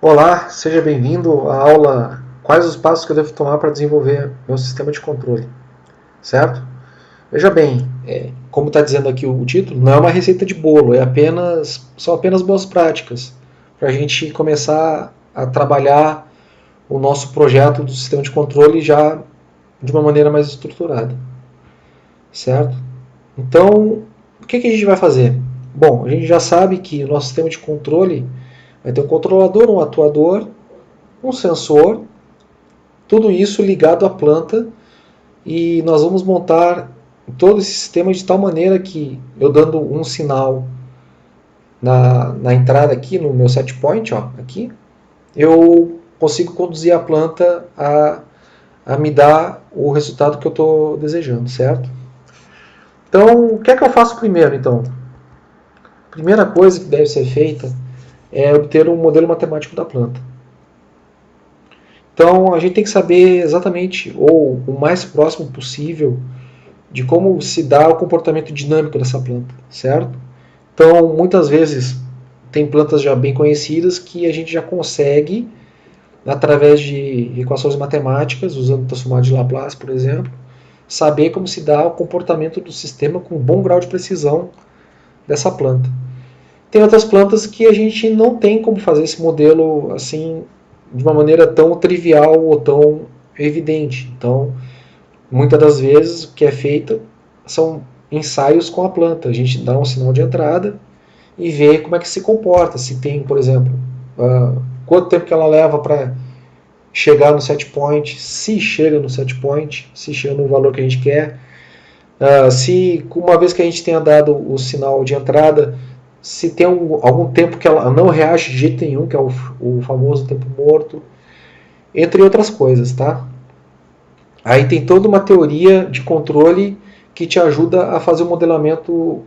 Olá, seja bem-vindo à aula Quais os passos que eu devo tomar para desenvolver meu sistema de controle, certo? Veja bem, como está dizendo aqui o título, não é uma receita de bolo, são apenas boas práticas para a gente começar a trabalhar o nosso projeto do sistema de controle já de uma maneira mais estruturada, certo? Então, o que a gente vai fazer? Bom, a gente já sabe que o nosso sistema de controle vai ter um controlador, um atuador, um sensor, tudo isso ligado à planta, e nós vamos montar todo esse sistema de tal maneira que eu dando um sinal na entrada aqui no meu set point, ó, aqui, eu consigo conduzir a planta a me dar o resultado que eu estou desejando, certo? Então, o que é que eu faço primeiro, então? A primeira coisa que deve ser feita é obter um modelo matemático da planta. Então, a gente tem que saber exatamente, ou o mais próximo possível, de como se dá o comportamento dinâmico dessa planta, certo? Então, muitas vezes, tem plantas já bem conhecidas que a gente já consegue, através de equações matemáticas, usando o transformador de Laplace, por exemplo, saber como se dá o comportamento do sistema com um bom grau de precisão dessa planta. Tem outras plantas que a gente não tem como fazer esse modelo assim de uma maneira tão trivial ou tão evidente. Então, muitas das vezes o que é feito são ensaios com a planta. A gente dá um sinal de entrada e vê como é que se comporta. Se tem, por exemplo, quanto tempo que ela leva para chegar no set point, se chega no set point, se chega no valor que a gente quer. Se uma vez que a gente tenha dado o sinal de entrada, se tem algum tempo que ela não reage de jeito nenhum, que é o famoso tempo morto, entre outras coisas, tá? Aí tem toda uma teoria de controle que te ajuda a fazer o modelamento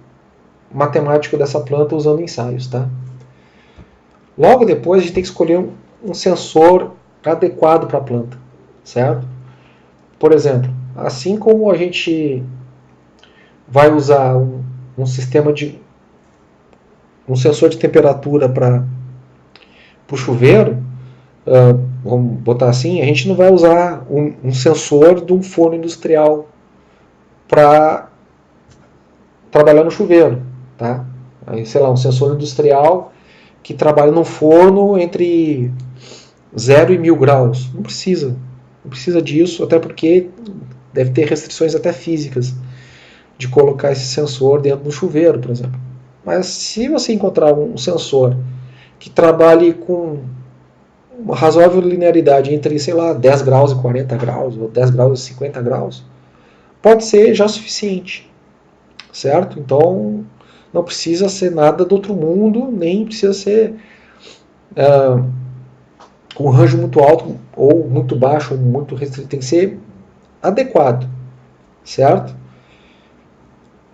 matemático dessa planta usando ensaios, tá? Logo depois a gente tem que escolher um sensor adequado para a planta, certo? Por exemplo, assim como a gente vai usar um sistema de um sensor de temperatura para o chuveiro, vamos botar assim, a gente não vai usar um sensor de um forno industrial para trabalhar no chuveiro, tá? Aí, sei lá, um sensor industrial que trabalha no forno entre 0 e 1000 graus. Não precisa disso, até porque deve ter restrições até físicas de colocar esse sensor dentro do chuveiro, por exemplo. Mas se você encontrar um sensor que trabalhe com uma razoável linearidade entre, sei lá, 10 graus e 40 graus, ou 10 graus e 50 graus, pode ser já suficiente, certo? Então, não precisa ser nada do outro mundo, nem precisa ser um range muito alto, ou muito baixo, ou muito restrito. Tem que ser adequado, certo?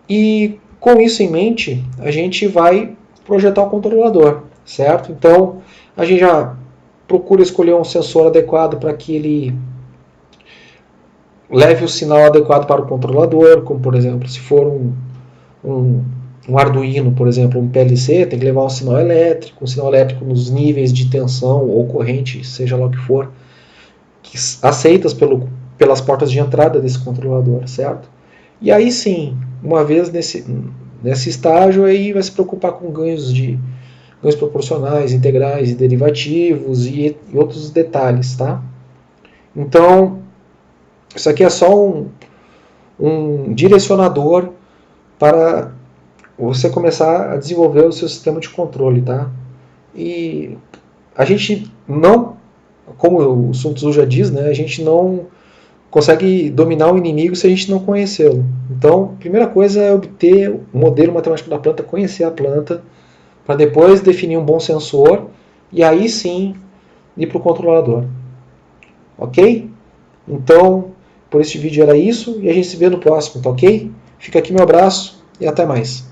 E com isso em mente, a gente vai projetar o controlador, certo? Então, a gente já procura escolher um sensor adequado para que ele leve o sinal adequado para o controlador, como por exemplo, se for um Arduino, por exemplo, um PLC, tem que levar um sinal elétrico nos níveis de tensão ou corrente, seja lá o que for, que aceitas pelas portas de entrada desse controlador, certo? E aí sim, uma vez nesse estágio, aí vai se preocupar com ganhos proporcionais, integrais e derivativos e outros detalhes, tá? Então, isso aqui é só um direcionador para você começar a desenvolver o seu sistema de controle, tá? E a gente não, como o Sun Tzu já diz, né, a gente não consegue dominar o inimigo se a gente não conhecê-lo. Então, a primeira coisa é obter o modelo matemático da planta, conhecer a planta, para depois definir um bom sensor e aí sim ir para o controlador. Ok? Então, por este vídeo era isso e a gente se vê no próximo, tá ok? Fica aqui meu abraço e até mais.